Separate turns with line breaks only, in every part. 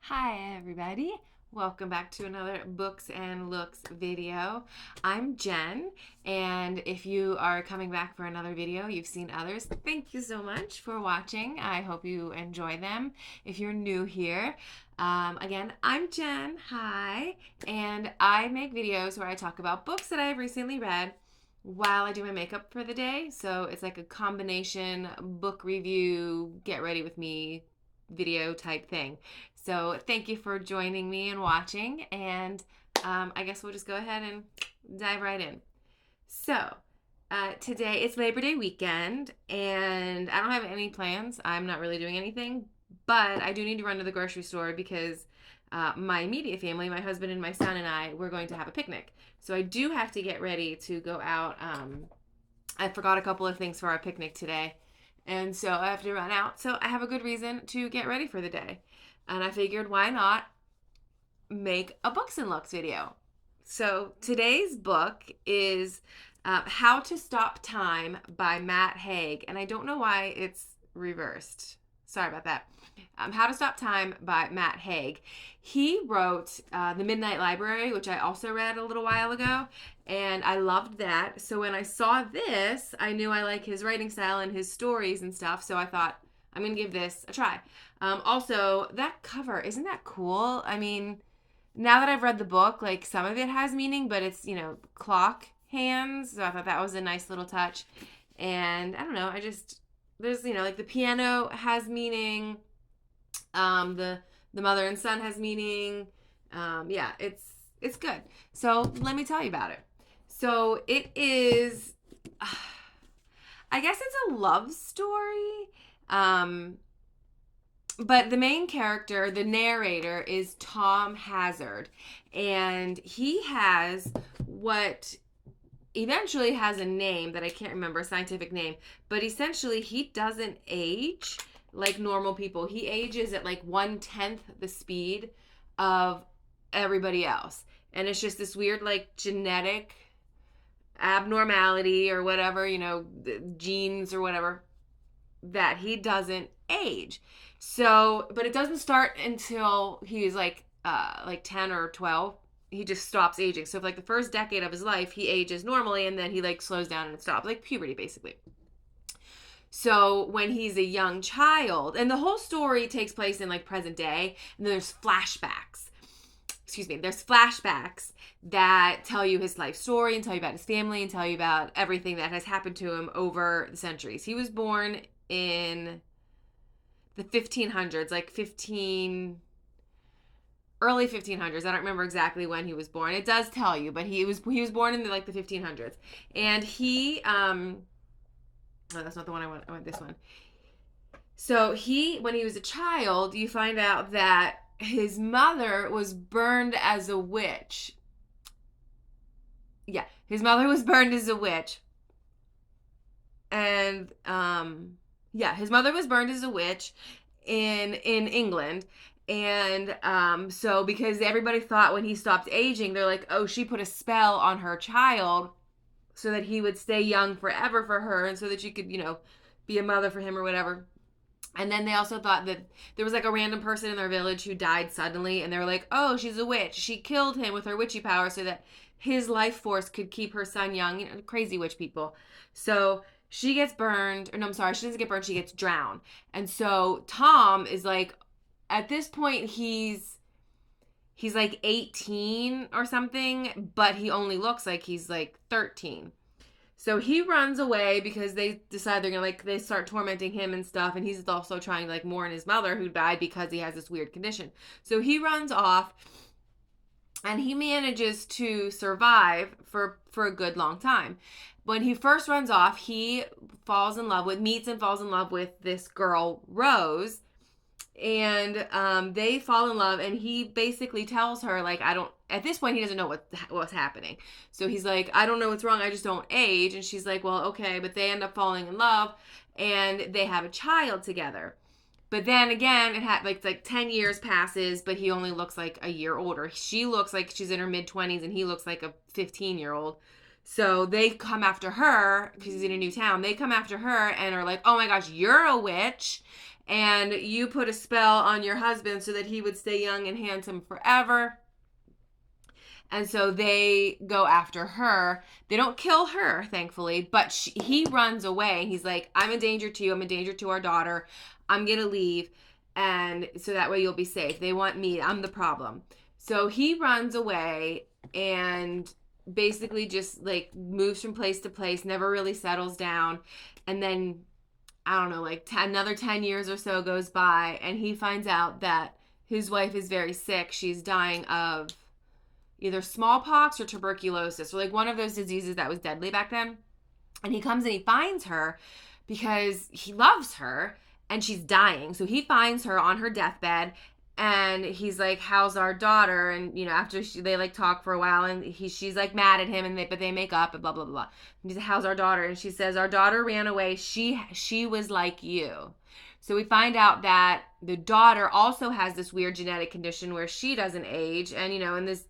Hi everybody, welcome back to another Books and Looks video. I'm Jen, and if you are coming back for another video, you've seen others, thank you so much for watching. I hope you enjoy them. If you're new here, again, I'm Jen, hi, and I make videos where I talk about books that I've recently read while I do my makeup for the day. So it's like a combination book review, get ready with me video type thing. So thank you for joining me and watching, and I guess we'll just go ahead and dive right in. So today it's Labor Day weekend, and I don't have any plans. I'm not really doing anything, but I do need to run to the grocery store because my immediate family, my husband and my son and I, we're going to have a picnic. So I do have to get ready to go out. I forgot a couple of things for our picnic today, and so I have to run out. So I have a good reason to get ready for the day. And I figured, why not make a Books and Looks video? So today's book is How to Stop Time by Matt Haig. And I don't know why it's reversed. Sorry about that. How to Stop Time by Matt Haig. He wrote The Midnight Library, which I also read a little while ago, and I loved that. So when I saw this, I knew I like his writing style and his stories and stuff, so I thought, I'm going to give this a try. Also, that cover, isn't that cool? I mean, now that I've read the book, like some of it has meaning, but it's, clock hands, so I thought that was a nice little touch. And I don't know, there's, like the piano has meaning. The mother and son has meaning. Yeah, it's good. So let me tell you about it. So it is, I guess it's a love story. But the main character, the narrator, is Tom Hazard, and he has what eventually has a name that I can't remember, a scientific name, but essentially he doesn't age like normal people. He ages at like 1/10 the speed of everybody else. And it's just this weird like genetic abnormality or whatever, genes or whatever, that he doesn't age. So, but it doesn't start until he's like 10 or 12. He just stops aging. So for like the first decade of his life, he ages normally, and then he like slows down and stops, like puberty basically. So when he's a young child, and the whole story takes place in like present day, and there's flashbacks. There's flashbacks that tell you his life story and tell you about his family and tell you about everything that has happened to him over the centuries. He was born in the 1500s, like early 1500s. I don't remember exactly when he was born. It does tell you, but he was born in the 1500s. And he oh, that's not the one I want. I want this one. So when he was a child, you find out that his mother was burned as a witch. Yeah, his mother was burned as a witch. And his mother was burned as a witch in England. And so because everybody thought when he stopped aging, they're like, oh, she put a spell on her child so that he would stay young forever for her, and so that she could, be a mother for him or whatever. And then they also thought that there was like a random person in their village who died suddenly, and they were like, oh, she's a witch. She killed him with her witchy power so that his life force could keep her son young. Crazy witch people. So she gets burned, or no, I'm sorry, she doesn't get burned, she gets drowned. And so Tom is like, at this point, he's like 18 or something, but he only looks like he's like 13. So he runs away because they decide they're gonna they start tormenting him and stuff, and he's also trying to mourn his mother who died because he has this weird condition. So he runs off, and he manages to survive for a good long time. When he first runs off, he meets and falls in love with this girl, Rose, and they fall in love, and he basically tells her, at this point he doesn't know what's happening. So he's like, I don't know what's wrong, I just don't age. And she's like, well, okay. But they end up falling in love, and they have a child together. But then again, it had like 10 years passes, but he only looks like a year older. She looks like she's in her mid-20s, and he looks like a 15-year-old. So they come after her because he's in a new town. They come after her and are like, oh my gosh, you're a witch. and you put a spell on your husband so that he would stay young and handsome forever. And so they go after her. They don't kill her, thankfully, but he runs away. He's like, I'm a danger to you. I'm a danger to our daughter. I'm going to leave. And so that way you'll be safe. They want me. I'm the problem. So he runs away and basically just like moves from place to place, never really settles down. And then, I don't know, like another 10 years or so goes by, and he finds out that his wife is very sick. She's dying of either smallpox or tuberculosis, or like one of those diseases that was deadly back then. And he comes and he finds her because he loves her and she's dying. So he finds her on her deathbed, and he's like, how's our daughter? And, you know, after they like talk for a while, and she's like mad at him, and but they make up and blah, blah, blah. And he's like, how's our daughter? And she says, our daughter ran away. She was like you. So we find out that the daughter also has this weird genetic condition where she doesn't age. And, you know, in this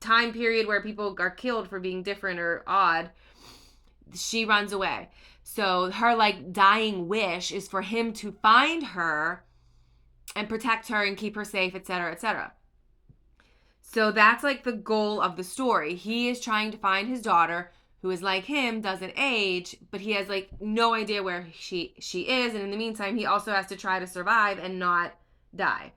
time period where people are killed for being different or odd, she runs away. So her like dying wish is for him to find her and protect her and keep her safe, etc., etc. So that's like the goal of the story. He is trying to find his daughter, who is like him, doesn't age, but he has like no idea where she is. And in the meantime, he also has to try to survive and not die.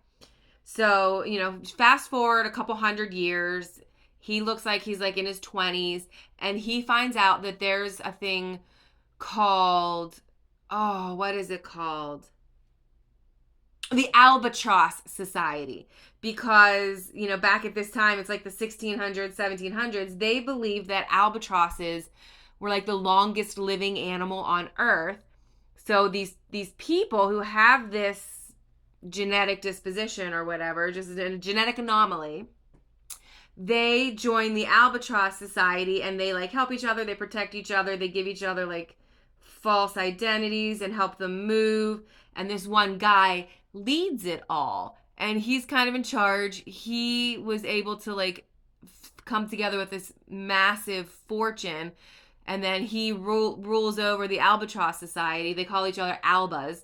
So, you know, fast forward a couple hundred years, he looks like he's like in his 20s, and he finds out that there's a thing called, what is it called? The Albatross Society. Because, you know, back at this time, it's like the 1600s, 1700s, they believed that albatrosses were like the longest living animal on Earth. So these people who have this genetic disposition or whatever, just a genetic anomaly, they join the Albatross Society, and they like help each other, they protect each other, they give each other like false identities and help them move. And this one guy leads it all, and he's kind of in charge. He was able to like come together with this massive fortune, and then he rules over the Albatross Society. They call each other Albas.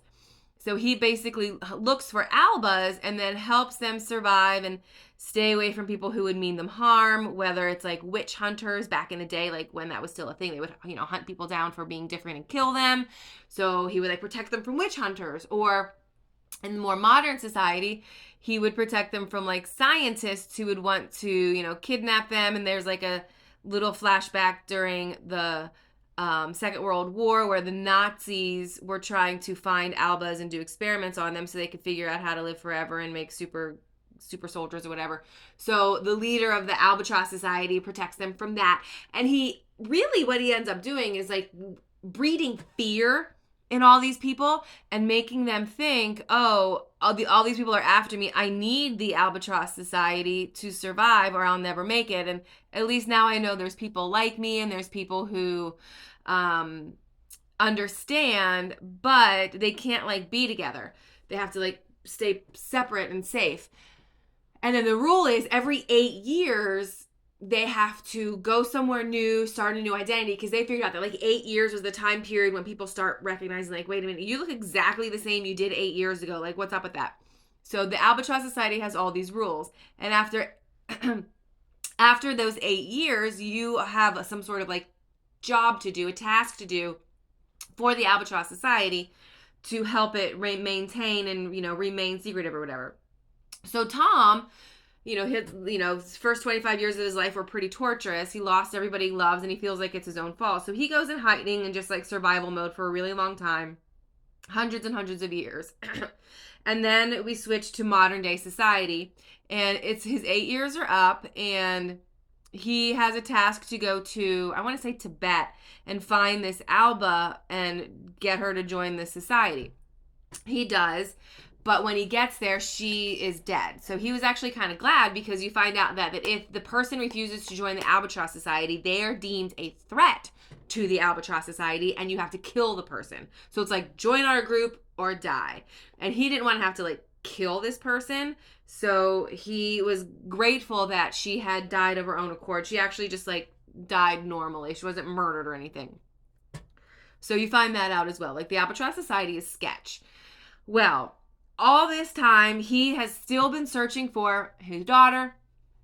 So he basically looks for albas and then helps them survive and stay away from people who would mean them harm, whether it's like witch hunters back in the day, like when that was still a thing. They would, you know, hunt people down for being different and kill them. So he would like protect them from witch hunters. Or in more modern society, he would protect them from like scientists who would want to, you know, kidnap them. And there's like a little flashback during the Second World War where the Nazis were trying to find albas and do experiments on them so they could figure out how to live forever and make super soldiers or whatever. So the leader of the Albatross Society protects them from that. And he really, what he ends up doing is like breeding fear in all these people and making them think, oh, all these people are after me. I need the Albatross Society to survive or I'll never make it. And at least now I know there's people like me, and there's people who understand, but they can't like be together. They have to like stay separate and safe. And then the rule is every 8 years they have to go somewhere new, start a new identity, because they figured out that like 8 years was the time period when people start recognizing like, wait a minute, you look exactly the same you did 8 years ago. Like, what's up with that? So the Albatross Society has all these rules. And after those 8 years, you have some sort of like job to do, a task to do for the Albatross Society to help it maintain and, you know, remain secretive or whatever. So Tom, his first 25 years of his life were pretty torturous. He lost everybody he loves, and he feels like it's his own fault. So he goes in hiding and just like survival mode for a really long time, hundreds and hundreds of years. And then we switch to modern day society, and it's his 8 years are up, and he has a task to go to, I want to say Tibet, and find this Alba and get her to join the society. He does. But when he gets there, she is dead. So he was actually kind of glad, because you find out that if the person refuses to join the Albatross Society, they are deemed a threat to the Albatross Society, and you have to kill the person. So it's like, join our group or die. And he didn't want to have to like kill this person. So he was grateful that she had died of her own accord. She actually just like died normally. She wasn't murdered or anything. So you find that out as well. Like, the Albatross Society is sketch. Well, all this time, he has still been searching for his daughter.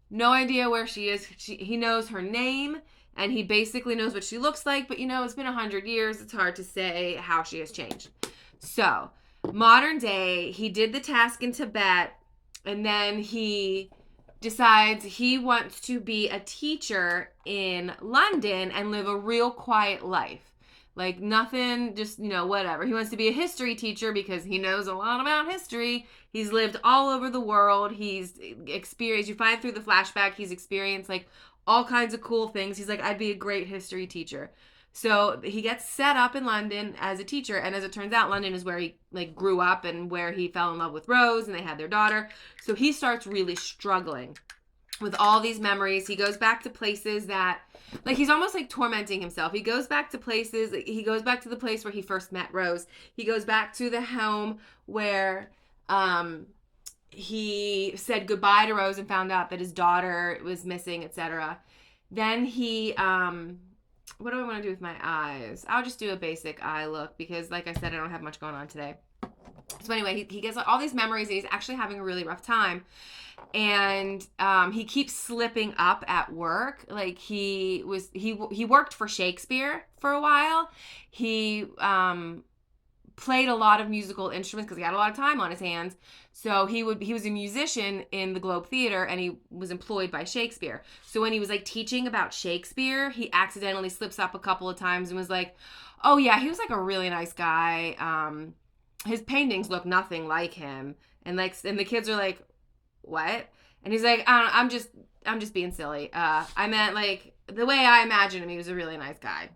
No idea where she is. He knows her name, and he basically knows what she looks like. But, it's been 100 years. It's hard to say how she has changed. So, modern day, he did the task in Tibet, and then he decides he wants to be a teacher in London and live a real quiet life. Like nothing, just, whatever. He wants to be a history teacher because he knows a lot about history. He's lived all over the world. He's experienced, you find through the flashback, he's experienced like all kinds of cool things. He's like, I'd be a great history teacher. So he gets set up in London as a teacher. And as it turns out, London is where he like grew up and where he fell in love with Rose and they had their daughter. So he starts really struggling with all these memories. He goes back to places that, like, he's almost like tormenting himself. He goes back to places, he goes back to the place where he first met Rose. He goes back to the home where he said goodbye to Rose and found out that his daughter was missing, etc. Then he, what do I want to do with my eyes? I'll just do a basic eye look because, like I said, I don't have much going on today. So anyway, he gets all these memories and he's actually having a really rough time. And he keeps slipping up at work. Like he worked for Shakespeare for a while. He played a lot of musical instruments because he had a lot of time on his hands. So he was a musician in the Globe Theater and he was employed by Shakespeare. So when he was like teaching about Shakespeare, he accidentally slips up a couple of times and was like, oh yeah, he was like a really nice guy. His paintings look nothing like him. And the kids are like, what? And he's like, I don't know, I'm just being silly. I meant like the way I imagined him, he was a really nice guy.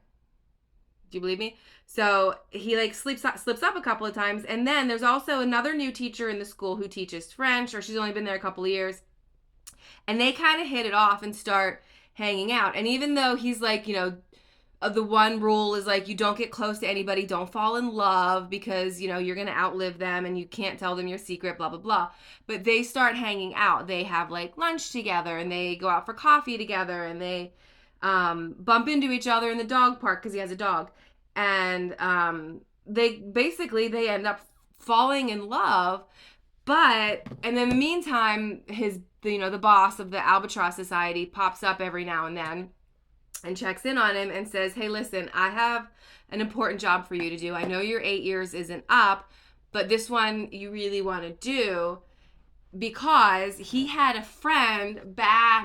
Do you believe me? So he like slips up a couple of times. And then there's also another new teacher in the school who teaches French, or she's only been there a couple of years. And they kind of hit it off and start hanging out. And even though he's like, the one rule is like, you don't get close to anybody, don't fall in love because, you're going to outlive them and you can't tell them your secret, blah, blah, blah. But they start hanging out. They have like lunch together and they go out for coffee together and they bump into each other in the dog park because he has a dog. And they end up falling in love. And then in the meantime, the boss of the Albatross Society pops up every now and then and checks in on him and says, hey, listen, I have an important job for you to do. I know your 8 years isn't up, but this one you really want to do, because he had a friend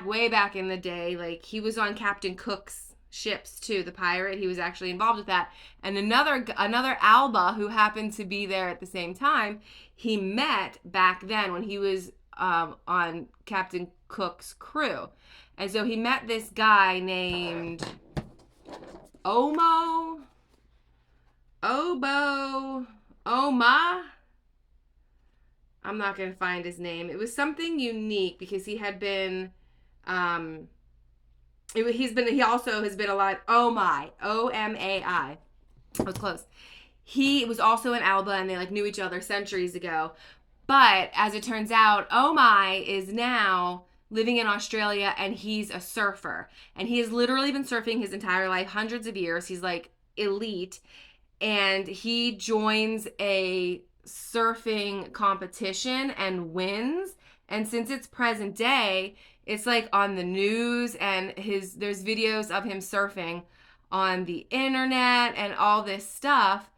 way back in the day. Like he was on Captain Cook's ships too, the pirate. He was actually involved with that. And another Alba who happened to be there at the same time, he met back then when he was on Captain Cook's crew. And so he met this guy named Oma. I'm not going to find his name. It was something unique because he had been, he also has been alive. Omai. O-M-A-I. I was close. He was also an Alba and they like knew each other centuries ago. But as it turns out, Omai is now living in Australia and he's a surfer. And he has literally been surfing his entire life, hundreds of years. He's like elite. And he joins a surfing competition and wins. And since it's present day, it's like on the news and there's videos of him surfing on the internet and all this stuff.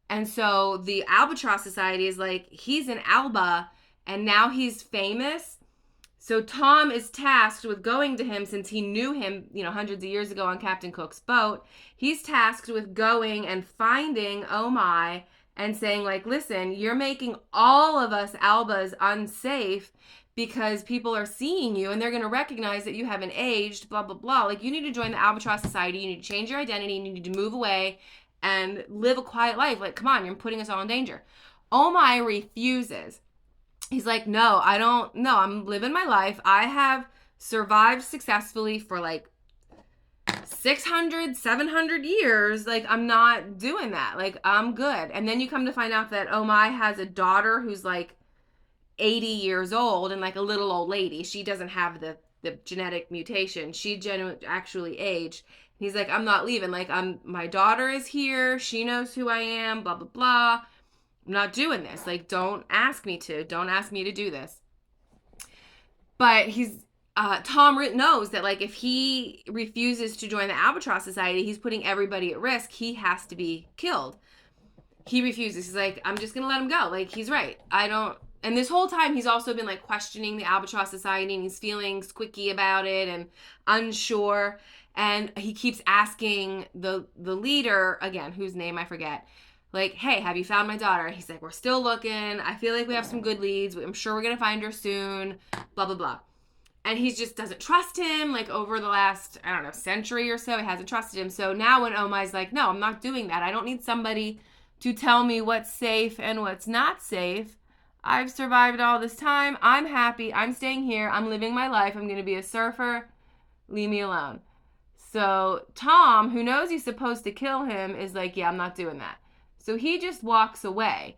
And so the Albatross Society is like, he's an Alba and now he's famous. So Tom is tasked with going to him since he knew him, hundreds of years ago on Captain Cook's boat. He's tasked with going and finding Omai and saying like, listen, you're making all of us Albas unsafe because people are seeing you and they're going to recognize that you haven't aged, blah, blah, blah. Like you need to join the Albatross Society. You need to change your identity. You need to move away and live a quiet life. Like, come on, you're putting us all in danger. Omai refuses. He's like, no, I don't. No, I'm living my life. I have survived successfully for like 600, 700 years. Like, I'm not doing that. Like, I'm good. And then you come to find out that Omai has a daughter who's like 80 years old and like a little old lady. She doesn't have the genetic mutation. She actually aged. He's like, I'm not leaving. Like, my daughter is here. She knows who I am, blah, blah, blah. I'm not doing this. Like, don't ask me to. Don't ask me to do this. But Tom knows that, like, if he refuses to join the Albatross Society, he's putting everybody at risk. He has to be killed. He refuses. He's like, I'm just going to let him go. Like, he's right. And this whole time, he's also been, like, questioning the Albatross Society, and he's feeling squicky about it and unsure. And he keeps asking the leader, again, whose name I forget, like, hey, have you found my daughter? He's like, we're still looking. I feel like we have some good leads. I'm sure we're going to find her soon. Blah, blah, blah. And he just doesn't trust him. Like, over the last, I don't know, century or so, he hasn't trusted him. So now when Omai's like, no, I'm not doing that. I don't need somebody to tell me what's safe and what's not safe. I've survived all this time. I'm happy. I'm staying here. I'm living my life. I'm going to be a surfer. Leave me alone. So Tom, who knows he's supposed to kill him, is like, yeah, I'm not doing that. So he just walks away.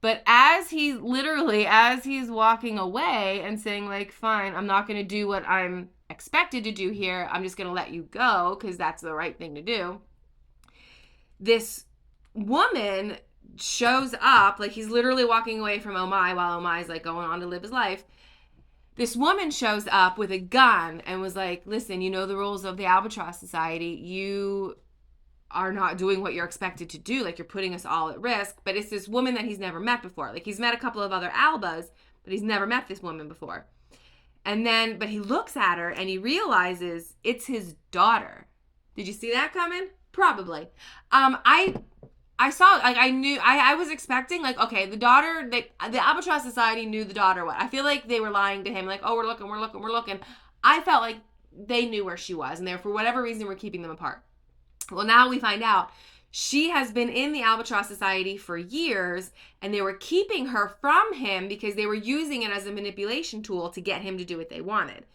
But as he's walking away and saying, like, fine, I'm not going to do what I'm expected to do here. I'm just going to let you go because that's the right thing to do. This woman shows up, like, he's literally walking away from Omai while Omai's, like, going on to live his life. This woman shows up with a gun and was like, listen, you know the rules of the Albatross Society. You are not doing what you're expected to do. Like, you're putting us all at risk. But it's this woman that he's never met before. Like, he's met a couple of other Albas, but he's never met this woman before. And then, but he looks at her and he realizes it's his daughter. Did you see that coming? Probably. I saw, like, I was expecting, like, okay, the daughter, the Albatross Society knew the daughter what. I feel like they were lying to him, like, oh, we're looking. I felt like they knew where she was, and they, for whatever reason, were keeping them apart. Well, now we find out she has been in the Albatross Society for years, and they were keeping her from him because they were using it as a manipulation tool to get him to do what they wanted.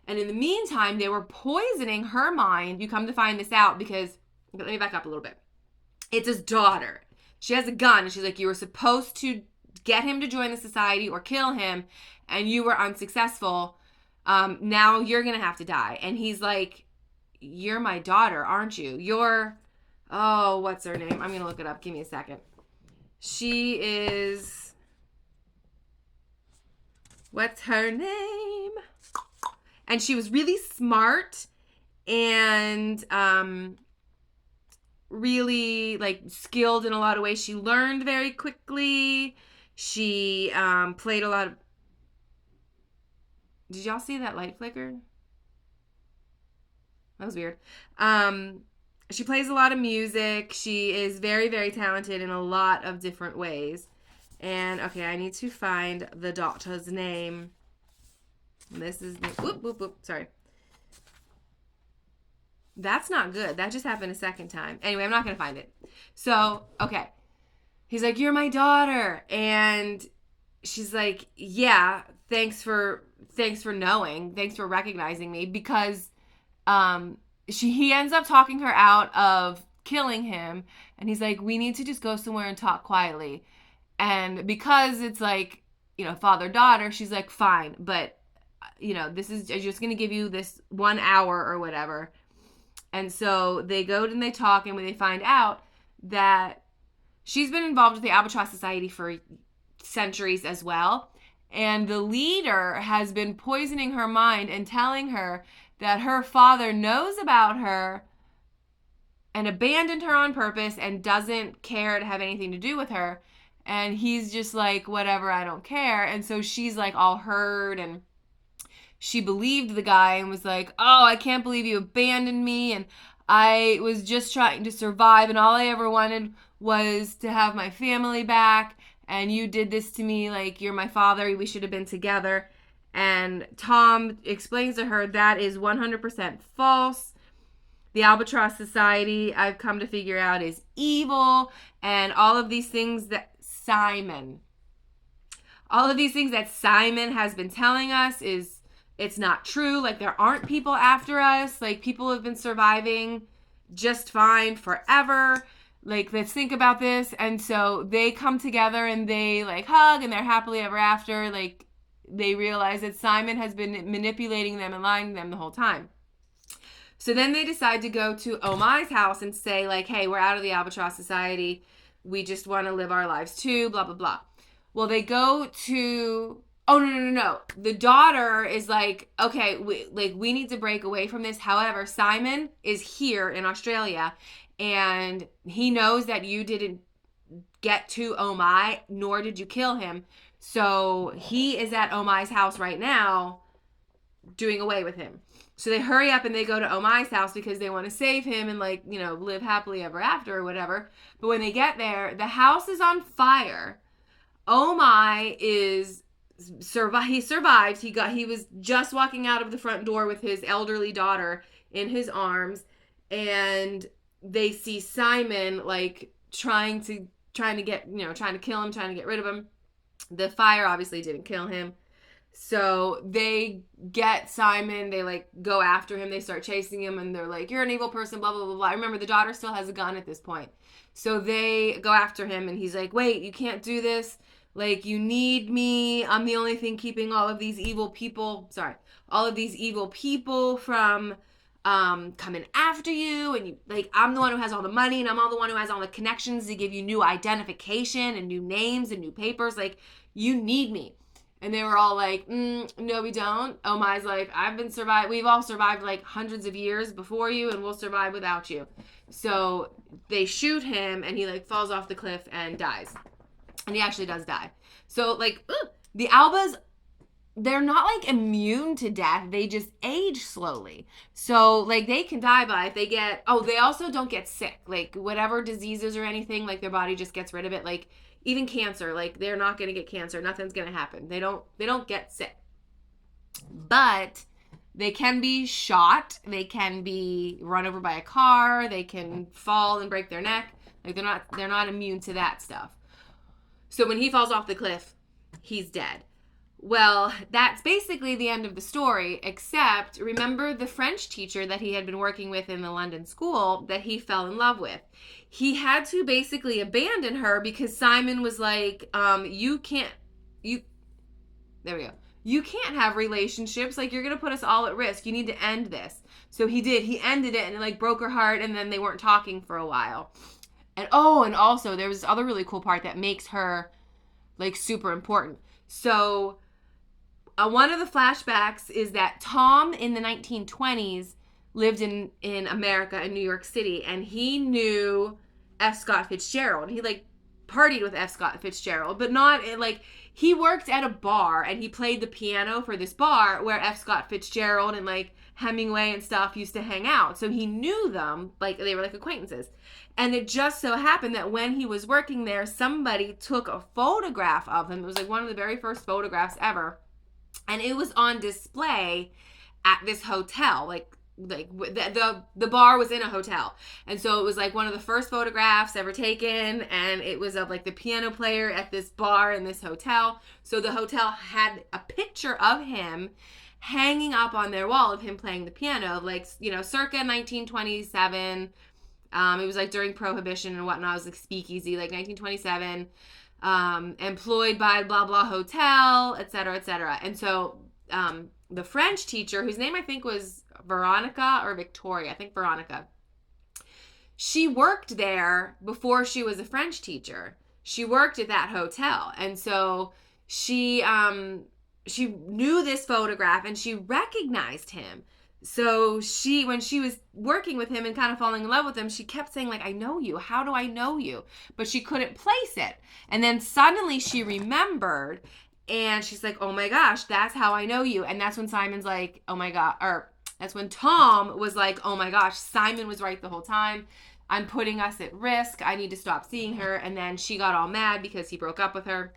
And in the meantime, they were poisoning her mind. You come to find this out because, let me back up a little bit. It's his daughter. She has a gun, and she's like, you were supposed to get him to join the society or kill him, and you were unsuccessful. Now you're going to have to die. And he's like, you're my daughter, aren't you? What's her name? I'm going to look it up. Give me a second. She is, what's her name? And she was really smart and really, like, skilled in a lot of ways. She learned very quickly. She played a lot of... Did y'all see that light flicker? That was weird. She plays a lot of music. She is very, very talented in a lot of different ways. And, okay, I need to find the daughter's name. This is... Sorry. That's not good. That just happened a second time. Anyway, I'm not going to find it. So, okay. He's like, you're my daughter. And she's like, yeah, thanks for knowing. Thanks for recognizing me. Because he ends up talking her out of killing him. And he's like, we need to just go somewhere and talk quietly. And because it's like, father-daughter, she's like, fine. But, I'm just going to give you this 1 hour or whatever. And so they go and they talk, and when they find out that she's been involved with the Albatross Society for centuries as well, and the leader has been poisoning her mind and telling her that her father knows about her and abandoned her on purpose and doesn't care to have anything to do with her. And he's just like, whatever, I don't care. And so she's like all hurt, and she believed the guy and was like, oh, I can't believe you abandoned me. And I was just trying to survive. And all I ever wanted was to have my family back. And you did this to me. Like, you're my father. We should have been together. And Tom explains to her that is 100% false. The Albatross Society, I've come to figure out, is evil. And all of these things that Simon has been telling us it's not true. Like, there aren't people after us. Like, people have been surviving just fine forever. Like, let's think about this. And so they come together and they, like, hug and they're happily ever after. Like, they realize that Simon has been manipulating them and lying to them the whole time. So then they decide to go to Omai's house and say, like, hey, we're out of the Albatross Society. We just want to live our lives too, blah, blah, blah. Well, they go to, oh, no. The daughter is like, okay, we need to break away from this. However, Simon is here in Australia, and he knows that you didn't get to Omai, nor did you kill him. So he is at Omai's house right now, doing away with him. So they hurry up and they go to Omai's house because they want to save him and, like, you know, live happily ever after or whatever. But when they get there, the house is on fire. Omai he survived. He was just walking out of the front door with his elderly daughter in his arms, and they see Simon, like, trying to kill him, trying to get rid of him. The fire obviously didn't kill him. So they get Simon, they, like, go after him, they start chasing him, and they're like, you're an evil person, blah, blah, blah, blah. Remember, the daughter still has a gun at this point. So they go after him, and he's like, wait, you can't do this. Like, you need me. I'm the only thing keeping all of these evil people from coming after you. And, I'm the one who has all the money, and I'm the one who has all the connections to give you new identification and new names and new papers. Like, you need me. And they were all like, no, we don't. Omai's like, we've all survived, like, hundreds of years before you, and we'll survive without you. So they shoot him, and he, like, falls off the cliff and dies. And he actually does die. So, like, the Albas, they're not, like, immune to death. They just age slowly. So, like, they can die by if they get, they also don't get sick. Like, whatever diseases or anything, like, their body just gets rid of it. Like, even cancer, like, they're not going to get cancer. Nothing's going to happen. They don't get sick. But they can be shot. They can be run over by a car. They can fall and break their neck. Like, they're not immune to that stuff. So when he falls off the cliff, he's dead. Well, that's basically the end of the story, except remember the French teacher that he had been working with in the London school that he fell in love with. He had to basically abandon her because Simon was like, you can't have relationships. Like, you're going to put us all at risk. You need to end this. So he did. He ended it, and it, like, broke her heart, and then they weren't talking for a while. And also there was this other really cool part that makes her, like, super important. So one of the flashbacks is that Tom in the 1920s lived in America, in New York City, and he knew F. Scott Fitzgerald. He, like, partied with F. Scott Fitzgerald, but not, like, he worked at a bar, and he played the piano for this bar where F. Scott Fitzgerald and, like, Hemingway and stuff used to hang out. So he knew them, like, they were, like, acquaintances. And it just so happened that when he was working there, somebody took a photograph of him. It was, like, one of the very first photographs ever. And it was on display at this hotel. Like the bar was in a hotel. And so it was, like, one of the first photographs ever taken. And it was of, like, the piano player at this bar in this hotel. So the hotel had a picture of him hanging up on their wall of him playing the piano, like, you know, circa 1927. It was, like, during Prohibition and whatnot. It was, like, speakeasy, like, 1927. Employed by blah, blah hotel, et cetera, et cetera. And so the French teacher, whose name I think was Veronica or Victoria, I think Veronica, she worked there before she was a French teacher. She worked at that hotel. And so she knew this photograph and she recognized him. So when she was working with him and kind of falling in love with him, she kept saying, like, I know you. How do I know you? But she couldn't place it. And then suddenly she remembered, and she's like, oh my gosh, that's how I know you. And that's when Simon's like, oh my God, or that's when Tom was like, oh my gosh, Simon was right the whole time. I'm putting us at risk. I need to stop seeing her. And then she got all mad because he broke up with her.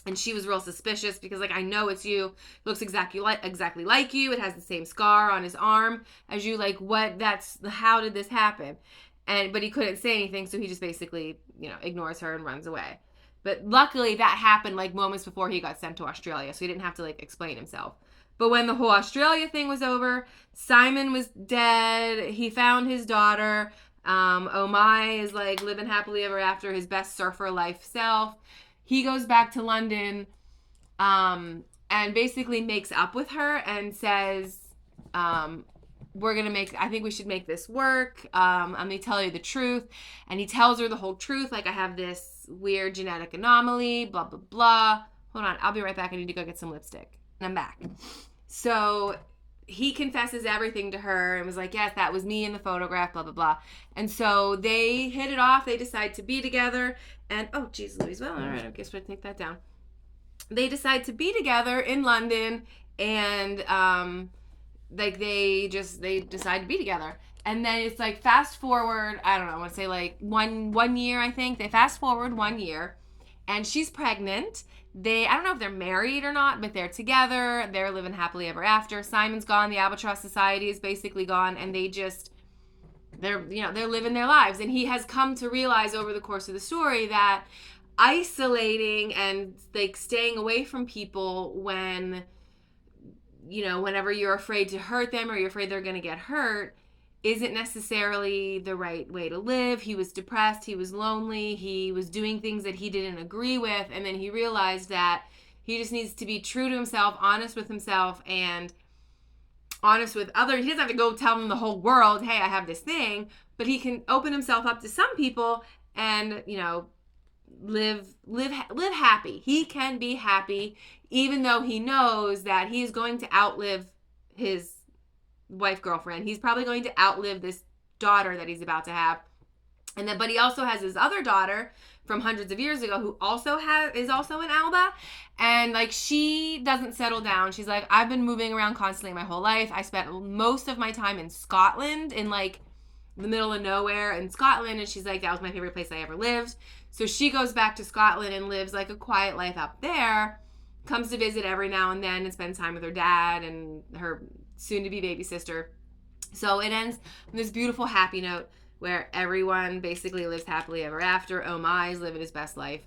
And she was real suspicious because, like, I know it's you. It looks exactly like you. It has the same scar on his arm as you. Like, how did this happen? But he couldn't say anything, so he just basically, you know, ignores her and runs away. But luckily that happened, like, moments before he got sent to Australia, so he didn't have to, like, explain himself. But when the whole Australia thing was over, Simon was dead. He found his daughter. Omai is, like, living happily ever after, his best surfer life self. He goes back to London and basically makes up with her and says, I think we should make this work. I'm going to tell you the truth. And he tells her the whole truth. Like, I have this weird genetic anomaly, blah, blah, blah. Hold on. I'll be right back. I need to go get some lipstick. And I'm back. So he confesses everything to her and was like, yes, that was me in the photograph, blah, blah, blah. And so they hit it off. They decide to be together. And, oh, geez, Louise. Well, all right. I guess we'll take that down. They decide to be together in London, and they decide to be together. And then it's like fast forward, I don't know, I want to say like one year, I think. They fast forward 1 year, and she's pregnant. I don't know if they're married or not, but they're together. They're living happily ever after. Simon's gone. The Albatross Society is basically gone, and they're living their lives. And he has come to realize over the course of the story that isolating and like staying away from people whenever you're afraid to hurt them or you're afraid they're going to get hurt isn't necessarily the right way to live. He was depressed. He was lonely. He was doing things that he didn't agree with. And then he realized that he just needs to be true to himself, honest with himself, and honest with others. He doesn't have to go tell them the whole world, hey, I have this thing, but he can open himself up to some people and, live happy. He can be happy even though he knows that he's going to outlive his girlfriend. He's probably going to outlive this daughter that he's about to have. But he also has his other daughter from hundreds of years ago who is also in Alba, and like she doesn't settle down. She's like, I've been moving around constantly my whole life. I spent most of my time in Scotland, in like the middle of nowhere in Scotland, and she's like, that was my favorite place I ever lived. So she goes back to Scotland and lives like a quiet life up there, comes to visit every now and then and spends time with her dad and her soon-to-be baby sister. So it ends on this beautiful happy note where everyone basically lives happily ever after. Oh my, is living his best life.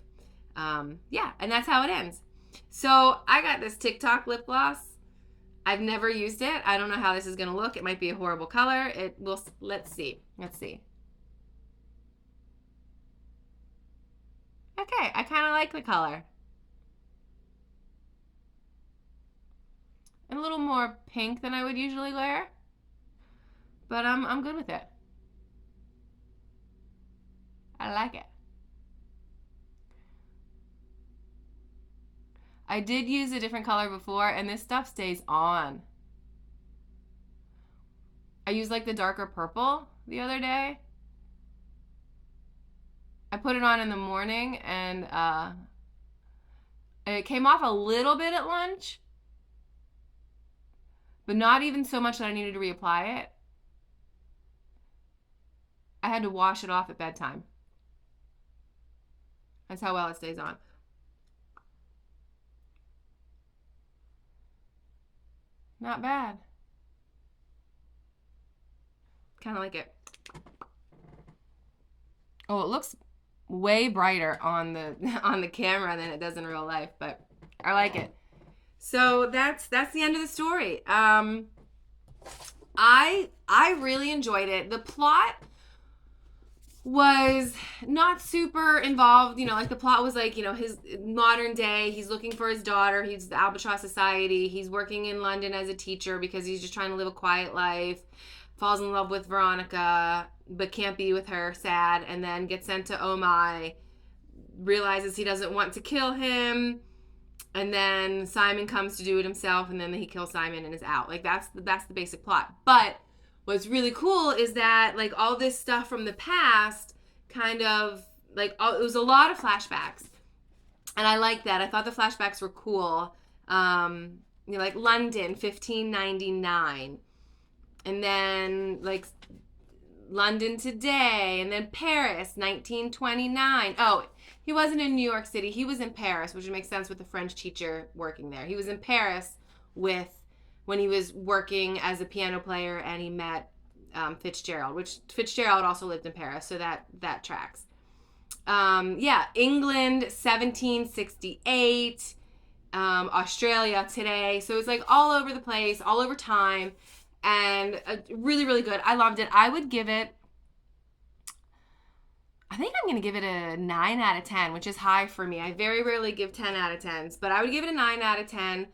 And that's how it ends. So I got this TikTok lip gloss. I've never used it. I don't know how this is going to look. It might be a horrible color. Let's see. Okay, I kind of like the color. And a little more pink than I would usually wear. But I'm good with it. I like it. I did use a different color before, and this stuff stays on. I used like the darker purple the other day. I put it on in the morning, and it came off a little bit at lunch, but not even so much that I needed to reapply it. I had to wash it off at bedtime. That's how well it stays on. Not bad. Kind of like it. Oh, it looks way brighter on the camera than it does in real life, but I like it. So that's the end of the story. I really enjoyed it. The plot was not super involved, like the plot was like, his modern day, he's looking for his daughter, he's the Albatross Society, he's working in London as a teacher because he's just trying to live a quiet life, falls in love with Veronica, but can't be with her, sad, and then gets sent to Oh My, realizes he doesn't want to kill him, and then Simon comes to do it himself, and then he kills Simon and is out. Like, that's the basic plot. But what's really cool is that, like, all this stuff from the past kind of, like, it was a lot of flashbacks. And I like that. I thought the flashbacks were cool. Like London, 1599. And then, like, London today. And then Paris, 1929. Oh, he wasn't in New York City. He was in Paris, which makes sense with the French teacher working there. He was in Paris when he was working as a piano player, and he met Fitzgerald, which Fitzgerald also lived in Paris, so that tracks. England, 1768, Australia today. So it's like all over the place, all over time, and really, really good. I loved it. I would give it, I think I'm going to give it a 9 out of 10, which is high for me. I very rarely give 10 out of 10s, but I would give it a 9 out of 10.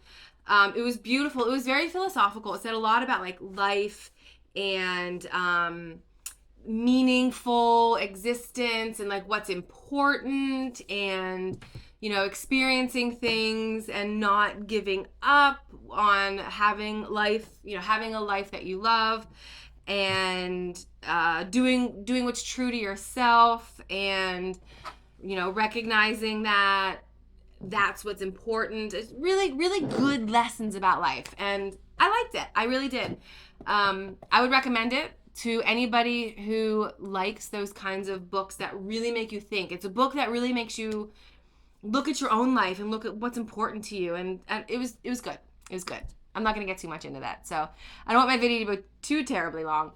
It was beautiful. It was very philosophical. It said a lot about like life and meaningful existence, and like what's important, and experiencing things and not giving up on having life, having a life that you love, and doing what's true to yourself, and recognizing that that's what's important. It's really, really good lessons about life, and I liked it. I really did. I would recommend it to anybody who likes those kinds of books that really make you think. It's a book that really makes you look at your own life and look at what's important to you, and it was good. It was good. I'm not going to get too much into that, so I don't want my video to go too terribly long.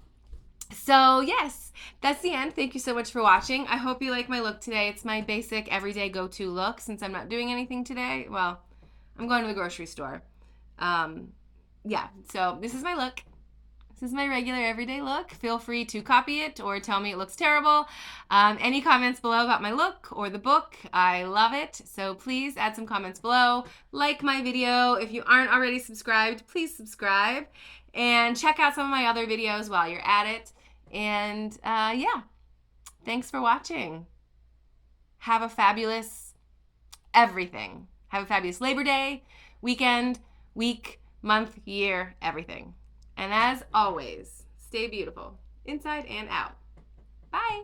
So yes, that's the end. Thank you so much for watching. I hope you like my look today. It's my basic everyday go-to look since I'm not doing anything today. Well, I'm going to the grocery store. Yeah, so this is my look. This is my regular everyday look. Feel free to copy it or tell me it looks terrible. Any comments below about my look or the book, I love it. So please add some comments below. Like my video. If you aren't already subscribed, please subscribe. And check out some of my other videos while you're at it. And yeah, thanks for watching. Have a fabulous everything. Have a fabulous Labor Day, weekend, week, month, year, everything. And as always, stay beautiful, inside and out. Bye.